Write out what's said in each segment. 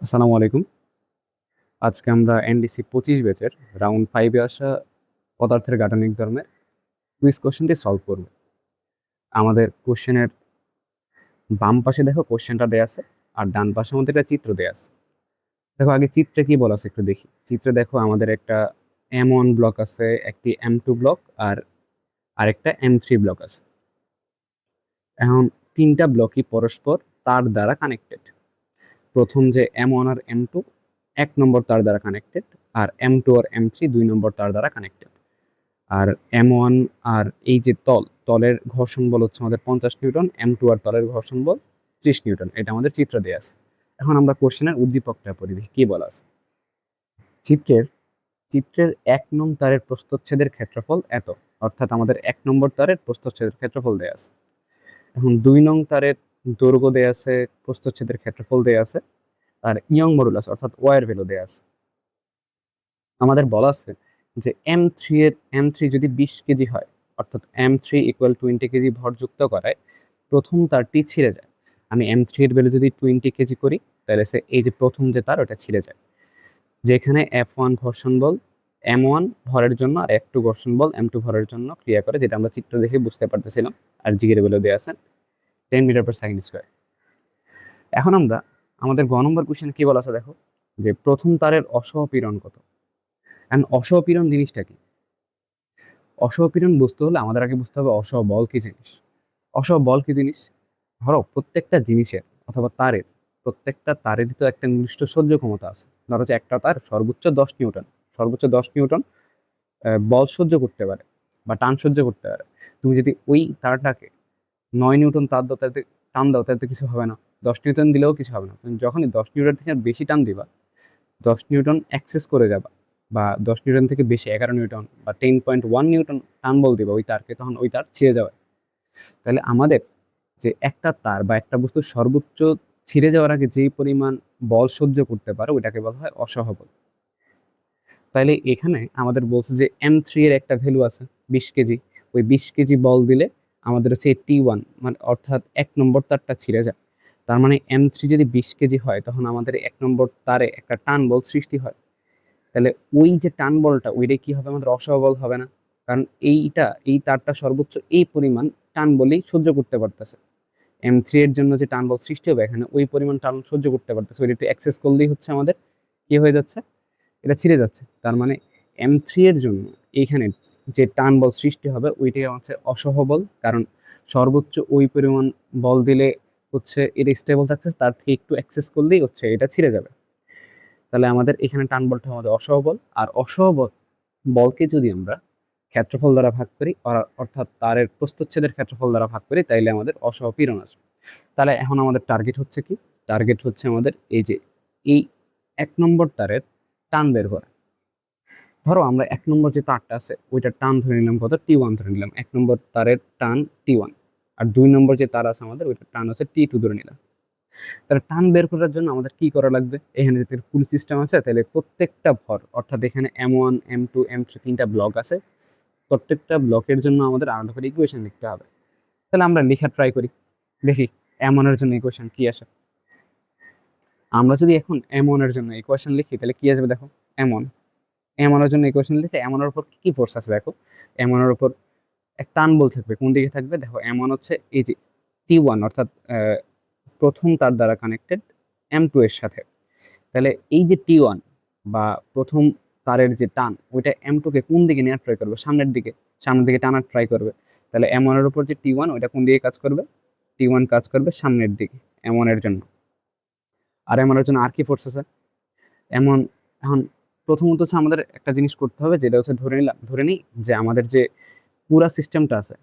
আসসালামু আলাইকুম। আজকে আমরা এনডিসি 25 ব্যাচের রাউন্ড 5-এ আসা পদার্থের গাঠনিক ধর্মের কুইজ কোশ্চেনটি সলভ করব। আমাদের কোশ্চেনের বাম পাশে দেখো কোশ্চেনটা দেয়া আছে, আর ডান পাশে আমাদের একটা চিত্র দেয়া আছে। দেখো আগে চিত্রে কি বলা আছে একটু দেখি। চিত্রে দেখো আমাদের একটা M1 ব্লক আছে, একটি M2 ব্লক আর আরেকটা M3 ব্লক আছে। এখন তিনটা ব্লকই পরস্পর তার দ্বারা কানেক্টেড। প্রথম যে M1 আর M2 1 নম্বর তার দ্বারা কানেক্টেড, আর M2 আর M3 2 নম্বর তার দ্বারা কানেক্টেড। আর M1 আর এই যে তলের ঘর্ষণ বল হচ্ছে আমাদের 50 নিউটন, M2 আর তলের ঘর্ষণ বল 30 নিউটন। এটা আমাদের চিত্র দেয়া আছে। এখন আমরা কোশ্চেনের উদ্দীপকটা পড়ি, দেখি কি বলা আছে। চিত্রের চিত্রের 1 নং তারের প্রস্থচ্ছেদের ক্ষেত্রফল এত, অর্থাৎ আমাদের 1 নম্বর তারের প্রস্থচ্ছেদের ক্ষেত্রফল দেয়া আছে। এখন 2 নং তারের দৈর্ঘ্য দেয়া আছে, প্রস্থচ্ছেদের ক্ষেত্রফল দেয়া আছে, আর ইয়ং মডুলাস অর্থাৎ ওয়ার ভ্যালু দেয়া আছে। আমাদের বলা আছে যে এম থ্রি যদি 20 কেজি হয়, অর্থাৎ M3 = 20 কেজি ভরযুক্ত করায় প্রথম তারটি ছিঁড়ে যায়। আমি M3 এর ভ্যালু যদি 20 কেজি করি, তাহলে এই যে প্রথম যে তার ওটা ছিঁড়ে যায়। যেখানে F1 ঘর্ষণ বল M1 ভরের জন্য আর F2 ঘর্ষণ বল M2 ভরের জন্য ক্রিয়া করে, যেটা আমরা চিত্র দেখে বুঝতে পারতেছিলাম। আর জি এর ভ্যালু দেওয়া আছে 10 মিটার/সেকেন্ড স্কয়ার। এখন আমরা আমাদের গ নম্বর কোশ্চেন কি বলা আছে দেখো, যে প্রথম তারের অসহপীড়ন কত। এন্ড অসহপীড়ন জিনিসটা কি? অসহপীড়ন বুঝতে হলে আমাদের আগে বুঝতে হবে অসহবল কি জিনিস। অসহবল কি জিনিস? ধরো প্রত্যেকটা জিনিসের অথবা তারের, প্রত্যেকটা তারেরই তো একটা নির্দিষ্ট সহ্য ক্ষমতা আছে। ধরো যে একটা তার সর্বোচ্চ 10 নিউটন বল সহ্য করতে পারে বা টান সহ্য করতে পারে। তুমি যদি ওই তারটাকে 9 নিউটন তার দাও, তাতে টান দাও, তাতে কিছু হবে না। 10 নিউটন দিলেও কিছু হবে না। তুমি যখনই 10 নিউটন থেকে আর বেশি টান দিবা, 10 নিউটন অ্যাক্সেস করে যাবা, বা 10 নিউটন থেকে বেশি 11 নিউটন বা 10.1 নিউটন টান বল দিবা ওই তারকে, তখন ওই তার ছিঁড়ে যাবে। তাহলে আমাদের যে একটা তার বা একটা বস্তু সর্বোচ্চ ছিঁড়ে যাওয়ার আগে যেই পরিমাণ বল সহ্য করতে পারে ওইটাকে বলা হয় অসহবল। তাইলে এখানে আমাদের বলছে যে M3 এর একটা ভ্যালু আছে 20 কেজি। ওই 20 কেজি বল দিলে আমাদের হচ্ছে T1, মানে অর্থাৎ 1 নম্বর তারটা ছিঁড়ে যায়। তার মানে M3 যদি 20 কেজি হয়, তখন আমাদের 1 নম্বর তারে একটা টান বল সৃষ্টি হয়। তাহলে ওই যে টান বলটা ওইটাই কি হবে, আমাদের অসহবল হবে না। কারণ এই তারটা সর্বোচ্চ এই পরিমাণ টান বলেই সহ্য করতে পারতেছে। M3 এর জন্য যে টান বল সৃষ্টি হবে এখানে ওই পরিমাণ টান সহ্য করতে পারতেছে, ওইটা একটু অ্যাক্সেস করলেই হচ্ছে আমাদের কি হয়ে যাচ্ছে, এটা ছিঁড়ে যাচ্ছে। তার মানে M3 এর জন্য এইখানে যে টান বল সৃষ্টি হবে ওইটাই হচ্ছে অসহবল, কারণ সর্বোচ্চ ওই পরিমাণ বল দিলে হচ্ছে এটা স্টেবল থাকছে, তার থেকে একটু অ্যাক্সেস করলেই হচ্ছে এটা ছিঁড়ে যাবে। তাহলে আমাদের এখানে টান বলটা আমাদের অসহবল। আর অসহবল বলকে যদি আমরা ক্ষেত্রফল দ্বারা ভাগ করি, অর্থাৎ তারের প্রস্থচ্ছেদের ক্ষেত্রফল দ্বারা ভাগ করি, তাইলে আমাদের অসহপীড়ন আসবে। তাহলে এখন আমাদের টার্গেট হচ্ছে কি? টার্গেট হচ্ছে আমাদের এই 1 নম্বর তারের টান বের করা। ধরো আমরা 1 নম্বর যে তারটা আছে ওইটার টান ধরে নিলাম কত, T1 ধরে নিলাম। 1 নম্বর তারের টান T1। আর 2 নম্বর যে তার আছে আমাদের ওইটার টান হচ্ছে T2 ধরে নিলাম। তাহলে টান বের করার জন্য আমাদের কি করা লাগবে? এখানে যদি পুল সিস্টেম আছে, তাহলে প্রত্যেকটা ভর, অর্থাৎ এখানে M1 M2 M3 তিনটা ব্লক আছে, প্রত্যেকটা ব্লকের জন্য আমাদের আলাদা করে ইকুয়েশন লিখতে হবে। তাহলে আমরা লেখা ট্রাই করি, দেখি M1 এর জন্য ইকুয়েশন কি আসে। আমরা যদি এখন M1 এর জন্য ইকুয়েশন লিখি, তাহলে কি আসবে দেখো। M1 M1 এর জন্য ইকুয়েশন লিখে M1 এর উপর কি কি ফোর্স আছে দেখো। M1 এর উপর এক টান বল থাকবে, কোন দিকে থাকবে দেখো। M1 হচ্ছে এই যে T1, অর্থাৎ প্রথম তার দ্বারা কানেক্টেড M2 এর সাথে। তাহলে এই যে T1 বা প্রথম তারের যে টান, ওইটা M2 কে কোন দিকে নেওয়ার ট্রাই করবে? সামনের দিকে টানার ট্রাই করবে। তাহলে M1 এর উপর যে T1 ওইটা কোন দিকে কাজ করবে? T1 কাজ করবে সামনের দিকে M1 এর জন্য। আর M1 এর জন্য আর কি ফোর্স আছে এমন। এখন প্রথমত হচ্ছে আমাদের একটা জিনিস করতে হবে, যেটা হচ্ছে ধরে নিই যে আমাদের যে পুরা সিস্টেমটা আছে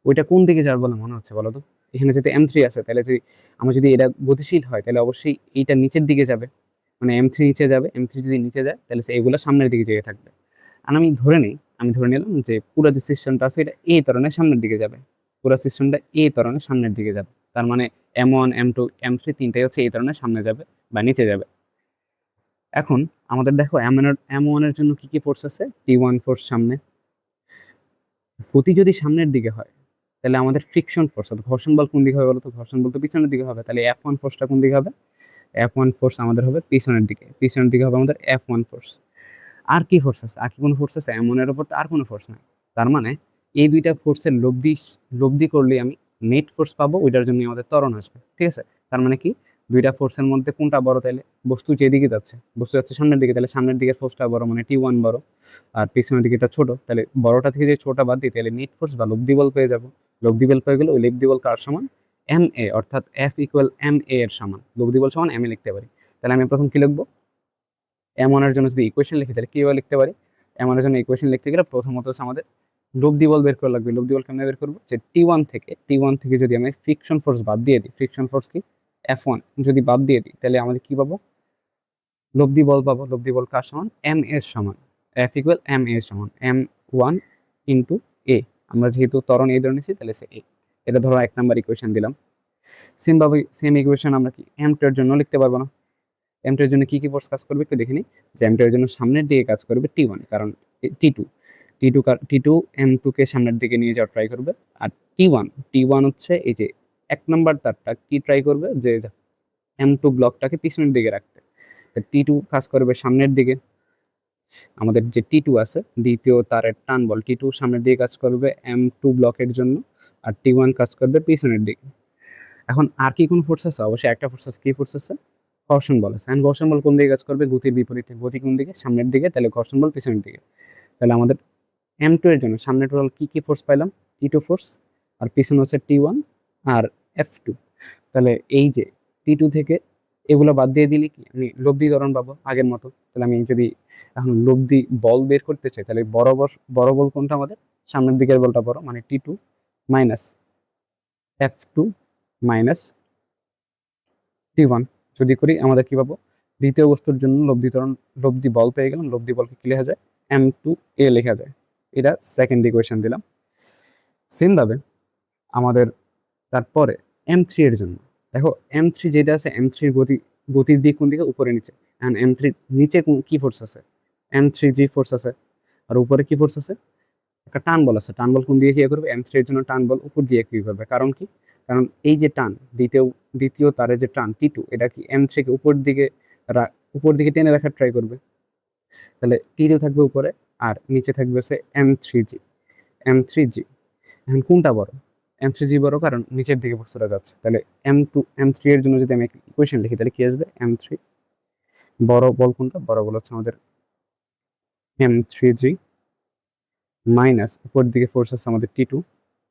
ওইটা কোন দিকে যাবে বলে মনে হচ্ছে বলো তো। এখানে যদি M3 আছে, তাহলে যদি এটা গতিশীল হয়, তাহলে অবশ্যই এইটা নিচের দিকে যাবে, মানে M3 নিচে যাবে। M3 যদি নিচে যায়, তাহলে এগুলো সামনের দিকে যেয়ে থাকবে। আর আমি ধরে নিলাম যে পুরো যে সিস্টেমটা আছে এটা এই ধরনের সামনের দিকে যাবে। পুরো সিস্টেমটা এই ধরনের সামনের দিকে যাবে। তার মানে M1 M2 M3 তিনটাই হচ্ছে এই ধরনের সামনে যাবে বা নিচে যাবে। এখন আমাদের দেখো M1 এর জন্য কি কি ফোর্স আছে? T1 ফোর্স সামনে। গতি যদি সামনের দিকে হয়, তাহলে আমাদের ফ্রিকশন ফোর্স অর্থাৎ ঘর্ষণ বল কোন দিকে হবে বলতো? ঘর্ষণ বল তো পিছনের দিকে হবে। তাহলে F1 ফোর্সটা কোন দিকে হবে? F1 ফোর্স আমাদের হবে পিছনের দিকে হবে আমাদের F1 ফোর্স। আর কি ফোর্স আছে? আর কি কোনো ফোর্স আছে? এমনের উপর তো আর কোনো ফোর্স নাই। তার মানে এই দুইটা ফোর্সের লব্ধি করলে আমি নেট ফোর্স পাবো, ওইটার জন্য আমাদের ত্বরণ আসবে। ঠিক আছে? তার মানে কি দুইটা ফোর্সের মধ্যে কোনটা বড়? তাইলে বস্তু যাচ্ছে সামনের দিকে, তাহলে সামনের দিকের ফোর্সটা বড়, মানে T1 বড়, আর পিছনের দিকে এটা ছোট। তাহলে বড়টা থেকে যদি ছোটটা বাদ দিই তাহলে নেট ফোর্স বা লব্ধি বল পেয়ে যাবো। লব্ধি বল পেয়ে গেলে ওই লব্ধি বল কার সমান? MA, অর্থাৎ F ইকুয়াল MA এর সমান। লব্ধি বল সমান MA লিখতে পারি। তাহলে আমি প্রথম কি লিখবো? M1 এর জন্য যদি ইকুয়েশন লিখি তাহলে কিভাবে লিখতে পারি? M1 এর জন্য ইকুয়েশন লিখতে গেলে প্রথমত হচ্ছে আমাদের লব্ধি বল বের করা লাগবে। লব্ধি বল কেমনে বের করবো? যে T1 থেকে যদি আমি ফ্রিকশন ফোর্স বাদ দিয়ে দিই, ফ্রিকশন ফোর্স কি F1 যদি বাদ দিয়ে দিই তাহলে আমাদের কি পাবো? লব্ধি বল পাবো। লব্ধি বল কার সমান? M এর সমান। F ইকুয়াল M এর সমান M1 ইন্টু A। আমরা যেহেতু ত্বরণ এই ধরে নিচ্ছি তাহলে সে A। এটা ধরো 1 নাম্বার ইকুয়েশন দিলাম। সেম ইকুয়েশন আমরা কি M2 এর জন্য লিখতে পারবো না? M2 এর জন্য কি কি ফোর্স কাজ করবে একটু দেখে নিই। যে M2 এর জন্য সামনের দিকে কাজ করবে T1, কারণ T2 M2 কে সামনের দিকে নিয়ে যাওয়ার ট্রাই করবে। আর T1 হচ্ছে এই যে 1 নাম্বার তারটা কি ট্রাই করবে? যে M2 ব্লকটাকে পিছনের দিকে রাখতে। তো T2 কাজ করবে সামনের দিকে। আমাদের যে T2 আছে দ্বিতীয় তারের টান বল, T2 সামনের দিকে কাজ করবে M2 ব্লকের জন্য, আর T1 কাজ করবে পিছনের দিকে। এখন আর কি কোন ফোর্স আছে? অবশ্যই একটা ফোর্স আছে। কি ফোর্স আছে? ঘর্ষণ বল আছে। এন্ড ঘর্ষণ বল কোন দিকে কাজ করবে? গতির বিপরীতে। গতি কোন দিকে? সামনের দিকে। তাহলে ঘর্ষণ বল পিছনের দিকে। তাহলে আমাদের M2 এর জন্য সামনে টোটাল কি কি ফোর্স পাইলাম? T2 ফোর্স, আর পিছনে হচ্ছে T1 আর F2। তাহলে এই যে T2 থেকে এগুলো বাদ দিয়ে দিলে কি আমি লব্ধি ত্বরণ পাবো আগের মতো। তাহলে আমি যদি এখন লব্ধি বল বের করতে চাই তাহলে বড় বল কোনটা? আমাদের সামনের দিকের বলটা বড়, মানে T2 minus F2 minus T1 যদি করি আমাদের কি পাবো? দ্বিতীয় বস্তুর জন্য লব্ধি বল পেয়ে গেলাম। লব্ধি বলকে কি লেখা যায়? M2A লেখা যায়। এটা সেকেন্ড ইকুয়েশন দিলাম। সেম ভাবে আমাদের তারপরে M3 এর জন্য দেখো, M3 যেটা আছে, M3 এর গতির দিক কোন দিকে? উপরে নিচে। এন্ড M3 নিচে কি ফোর্স আছে? M3G ফোর্স আছে। আর উপরে কি ফোর্স আছে? একটা টান বল আছে। টান বল কোন দিকে ক্রিয়া করবে? M3 এর জন্য টান বল উপর দিয়ে ক্রিয়া করবে। কারণ কি? কারণ এই যে টান, দ্বিতীয় তারে যে টান T2, এটা কি M3 কে উপর দিকে টেনে রাখার ট্রাই করবে। তাহলে T2 থাকবে উপরে আর নিচে থাকবে হচ্ছে M3G। এখন কোনটা বড়? M3G বড়, কারণ নিচের দিকে বস্তুটা যাচ্ছে। তাহলে M3 এর জন্য যদি আমি ইকুয়েশন লিখি তাহলে কি আসবে? M3 বড় বল কোনটা? বড় বল হচ্ছে আমাদের M3G মাইনাস উপর দিকে ফোর্স আছে আমাদের T2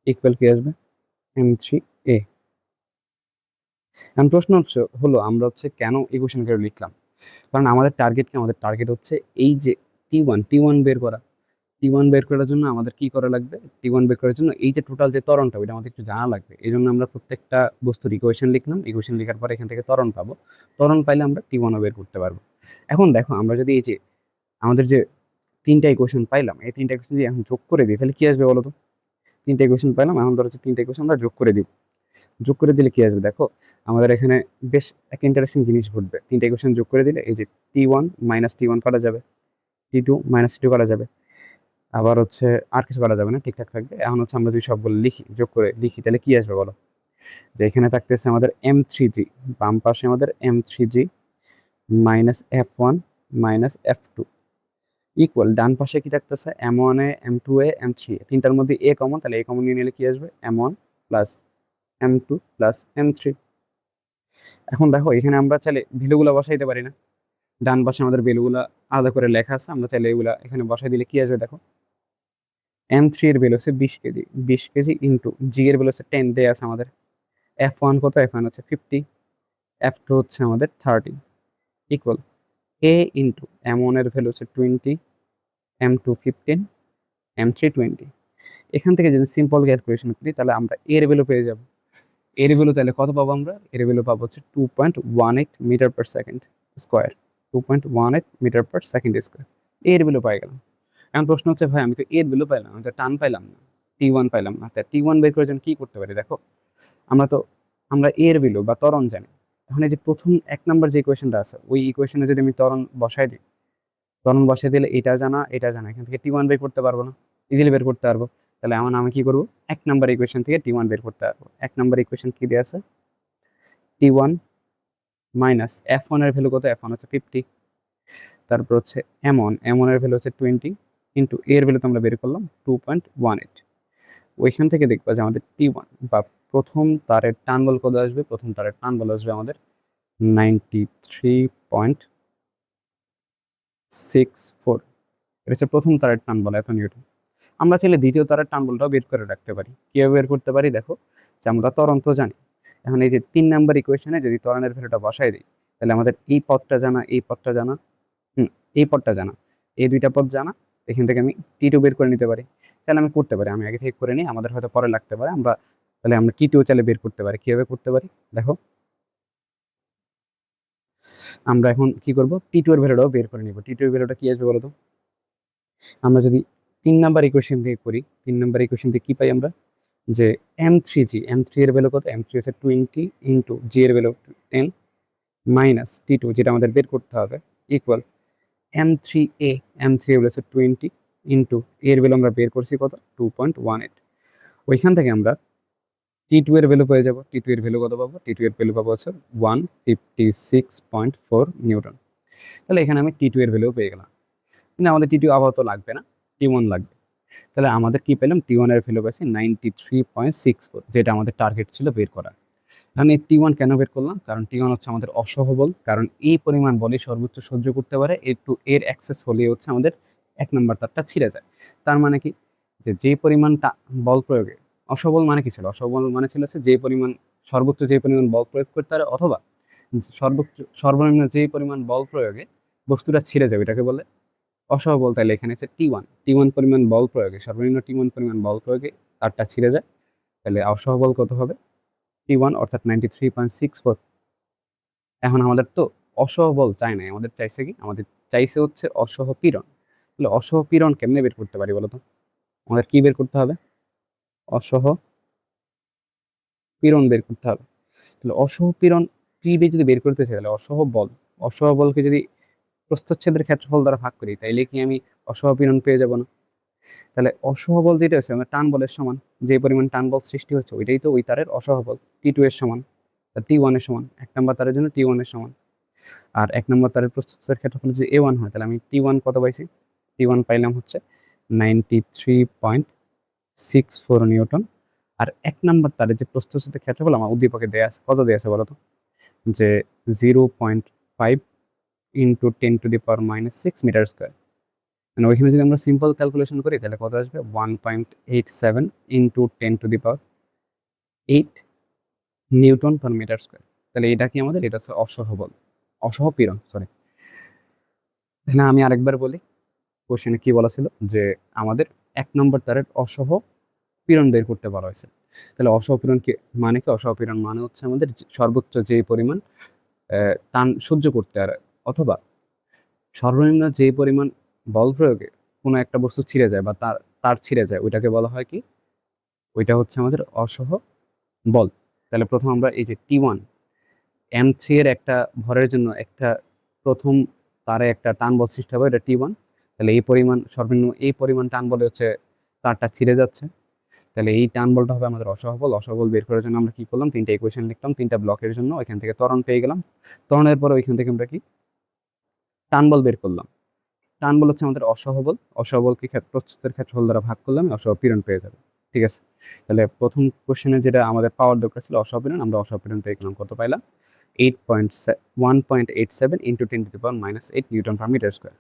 ইকুয়াল কি আসবে? M3A। এখন প্রশ্ন হলো আমরা কেন ইকুয়েশন করে লিখলাম? কারণ আমাদের টার্গেট কি? আমাদের টার্গেট হচ্ছে এই যে T1 বের করা। T1 বের করার জন্য আমাদের কি করা লাগবে? T1 বের করার জন্য এই যে টোটাল যে ত্বরণটা, ওইটা আমাদের একটু জানা লাগবে। এই জন্য আমরা প্রত্যেকটা বস্তুর ইকুয়েশন লিখলাম। ইকুয়েশন লেখার পরে এখান থেকে ত্বরণ পাবো। ত্বরণ পাইলে আমরা T1ও বের করতে পারবো। এখন দেখো, আমরা যদি এই যে আমাদের যে 3টা ইকুয়েশন পাইলাম, এই 3টা ইকুয়েশন যদি এখন যোগ করে দিই তাহলে কি আসবে বলো তো? 3টা ইকুয়েশন পাইলাম, এখন ধরো 3টা ইকুয়েশন আমরা যোগ করে দিব। যোগ করে দিলে কি আসবে? দেখো, আমাদের এখানে বেশ একটা ইন্টারেস্টিং জিনিস ঘটবে। 3টা ইকুয়েশন যোগ করে দিলে এই যে T1 মাইনাস T1 করা যাবে, T2 মাইনাস T2 করা যাবে, আবার আর কিছু করা যাবে না, ঠিকঠাক থাকবে। এখন আমরা যদি সবগুলো যোগ করে লিখি তাহলে কি আসবে বলো? যে এখানে থাকতেছে আমাদের M3G, বাম পাশে আমাদের M3G minus F1 minus F2 equal ডান পাশে কি থাকতেছে? M1A M2A M3A, তিনটার মধ্যে A কমন, তাহলে A কমন নিয়ে নিলে কি আসবে? M1 plus M2 plus M3। এখন দেখো, এখানে আমরা চাইলে ভ্যালুগুলো বসাইতে পারি না? ডান পাশে আমাদের ভ্যালুগুলো আলাদা করে লেখা আছে, আমরা চাইলে এগুলা এখানে বসাই দিলে কি আসবে? দেখো, M3 এর ভ্যালু হচ্ছে 20 কেজি, 20 কেজি ইন্টু জি এর ভ্যালু হচ্ছে 10 দেয়া আছে আমাদের। F1 কত? F1 হচ্ছে 50, F2 হচ্ছে আমাদের 30 ইকুয়াল A ইন্টু M1 এর ভ্যালু হচ্ছে 20, M2 15, M3 20। এখান থেকে যদি সিম্পল ক্যালকুলেশন করি তাহলে আমরা এর ভ্যালু পেয়ে যাব। এর ভ্যালু তাহলে কত পাবো আমরা? এর ভ্যালু পাবো হচ্ছে 2.18 metre per second square, 2.18 metre per second square. এর ভ্যালু পাই গেলাম। এখন প্রশ্ন হচ্ছে, ভাই আমি তো এর ভ্যালু পাইলাম, আমি তো টান পাইলাম না, T1 পাইলাম না। তাই T1 বের করার জন্য কি করতে পারি? দেখো, আমরা এর ভ্যালু বা ত্বরণ জানি। এখন এই যে প্রথম 1 নাম্বার যে ইকুয়েশনটা আছে, ওই ইকুয়েশনে যদি আমি ত্বরণ বসাই দিলে এটা জানা, এখান থেকে T1 বের করতে পারবো না? ইজিলি বের করতে পারবো। তাহলে আমি কি করবো? 1 নাম্বার ইকুয়েশন থেকে T1 বের করতে পারবো। 1 নাম্বার ইকুয়েশন কি দেওয়া আছে? T1 মাইনাস F1 এর ভ্যালু কত, F1 হচ্ছে 50, তারপর হচ্ছে M1 এর ভ্যালু হচ্ছে 20, ইন্টু এর ভ্যালু তো আমরা বের করলাম 2.18। ওইখান থেকে দেখবা যে আমাদের T1 বা প্রথম তারের টান বল কত আসবে, প্রথম তারের টান বল আসবে আমাদের 93.64। এটা হচ্ছে প্রথম তারের টান বল, এত নিউটন। আমরা চাইলে দ্বিতীয় তারের টান বলটাও বের করে রাখতে পারি। কিভাবে বের করতে পারি দেখো, যে আমরা ত্বরণ তো জানি। এখন এই যে 3 নাম্বার ইকুয়েশনে যদি ত্বরণের ভ্যালুটা বসাই দিই, তাহলে আমাদের এই পদটা জানা, এই পদটা জানা, এই পদটা জানা, এই দুইটা পদ জানা, এখান থেকে আমি T2 বের করে নিতে পারি। তাহলে আমি করতে পারি, আমি আগে থেকে করে নিই, আমাদের হয়তো পরে লাগতে পারে। তাহলে আমরা T2 চাইলে বের করতে পারি। কিভাবে করতে পারি দেখো, আমরা এখন কি করব, T2 এর ভ্যালুটাও বের করে নিব। T2 এর ভ্যালুটা কি আসবে বলো তো? আমরা যদি 3 নাম্বার ইকুয়েশন দিয়ে করি, 3 নাম্বার ইকুয়েশন দিয়ে কি পাই আমরা, যে M3 এর ভ্যালু কত, M3 হচ্ছে 20 ইন্টু জি এর ভ্যালু 10 মাইনাস T2 যেটা আমাদের বের করতে হবে, ইকুয়াল M3A, M3 এর ভ্যালু হচ্ছে 20 ইন্টু এর ভ্যালু আমরা বের করছি কত, 2.18। ওইখান থেকে আমরা T2 এর ভ্যালু পেয়ে যাব। T2 এর ভ্যালু কত পাবো, T2 এর ভ্যালু পাবো হচ্ছে 156.4 নিউটন। তাহলে এখানে আমি T2 এর ভ্যালু পেয়ে গেলাম। কিন্তু আমাদের T2 আপাতত লাগবে না, T1 লাগবে। তাহলে আমাদের কি পেলাম, T1 এর ভ্যালু পাইছি 93.64, যেটা আমাদের টার্গেট ছিল বের করা। আমি T1 কেন বের করলাম, কারণ T1 হচ্ছে আমাদের অসহবল, কারণ এই পরিমাণ বলই সর্বোচ্চ সহ্য করতে পারে। এর অ্যাক্সেস হলে হচ্ছে আমাদের 1 নম্বর তারটা ছিঁড়ে যায়। তার মানে কি, যে পরিমাণটা বল প্রয়োগে, অসবল মানে কি ছিল, অসবল মানে ছিল হচ্ছে সর্বোচ্চ যে পরিমাণ বল প্রয়োগ করতে পারে, অথবা সর্বনিম্ন যে পরিমাণ বল প্রয়োগে বস্তুটা ছিঁড়ে যাবে, এটাকে বলে অসহবল। তাইলে এখানে হচ্ছে টি ওয়ান পরিমাণ বল প্রয়োগে, সর্বনিম্ন T1 পরিমাণ বল প্রয়োগে তারটা ছিঁড়ে যায়। তাহলে অসহবল কত হবে, T1 অর্থাৎ 93.64। এখন আমাদের তো অসহবল চাই নাই, আমাদের চাইছে কি, আমাদের চাইছে হচ্ছে অসহপীড়ন। তাহলে অসহপীড়ন কেমনে বের করতে পারি বলতো? আমাদের কি বের করতে হবে, অসহপীড়ন বের করতে হবে। তাহলে অসহপীড়ন পি দিয়ে যদি বের করতে চাই, তাহলে অসহবলকে যদি প্রস্থচ্ছেদের ক্ষেত্রফল দ্বারা ভাগ করি, তাইলে কি আমি অসহপীড়ন পেয়ে যাব না? তাহলে অসহবল যেটা হচ্ছে আমরা টান বলের সমান, যে পরিমাণ টান বল সৃষ্টি হচ্ছে ওইটাই তো ওই তারের অসহবল, T2 এর সমান, T1 এর সমান। 1 নম্বর তারের জন্য T1 এর সমান। আর 1 নম্বর তারের প্রস্থচ্ছেদের ক্ষেত্রফল যদি A1 হয়, তাহলে আমি T1 কত পাইছি, T1 পাইলাম হচ্ছে 93.64 নিউটন। আর 1 নম্বর তারের যে প্রস্থচ্ছেদের ক্ষেত্রফল আমার উদ্দীপকে দেয়া আছে, কত দেয়া আছে বলতো, যে 0.5 ইন্টু 10⁻⁻6 মিটার স্কোয়ার। মানে ওইখানে যদি আমরা সিম্পল ক্যালকুলেশন করি, তাহলে কত আসবে, 1.87 into 10⁸ newton per metre square. তাহলে এটা কি আমাদের, এটা হচ্ছে অসহপীড়ন, সরি। তাহলে আমি আরেকবার বলি, কোশ্চেনে কি বলা ছিল, যে আমাদের 1 নম্বর তারের অসহপীড়ন বের করতে বলা হয়েছে। তাহলে অসহপীড়ন কি মানে কি, অসহপীড়ন মানে হচ্ছে আমাদের সর্বোচ্চ যে পরিমাণ টান সহ্য করতে পারে, অথবা সর্বনিম্ন যে পরিমাণ বল প্রয়োগে কোনো একটা বস্তু ছিঁড়ে যায় বা তার ছিঁড়ে যায়, ওইটাকে বলা হয় কি, ওইটা হচ্ছে আমাদের অসহ বল। তাহলে প্রথম আমরা এই যে T1, M3 এর একটা ভরের জন্য একটা প্রথম তারে একটা টান বল সৃষ্টি হবে, এটা T1। তাহলে সর্বনিম্ন এই পরিমাণ টান বলে হচ্ছে তারটা ছিঁড়ে যাচ্ছে। তাহলে এই টান বলটা হবে আমাদের অসহবল বের করার জন্য আমরা কি করলাম, 3টা ইকুয়েশন লিখলাম 3টা ব্লকের জন্য। ওইখান থেকে ত্বরণ পেয়ে গেলাম। ত্বরণের পরে ওইখান থেকে আমরা কি টান বল বের করলাম। টান বল হচ্ছে আমাদের অসহবলকে প্রস্থচ্ছেদের ক্ষেত্রফল দ্বারা ভাগ করলাম, অসহপীড়ন পেয়ে যাবে। ঠিক আছে, তাহলে প্রথম কোশ্চেনে যেটা আমাদের পাওয়ার দরকার ছিল অসহপীড়ন, আমরা অসহপীড়ন পেয়ে গেলাম, কত পাইলাম, 1.87 into 10⁻⁻8 newton per metre square.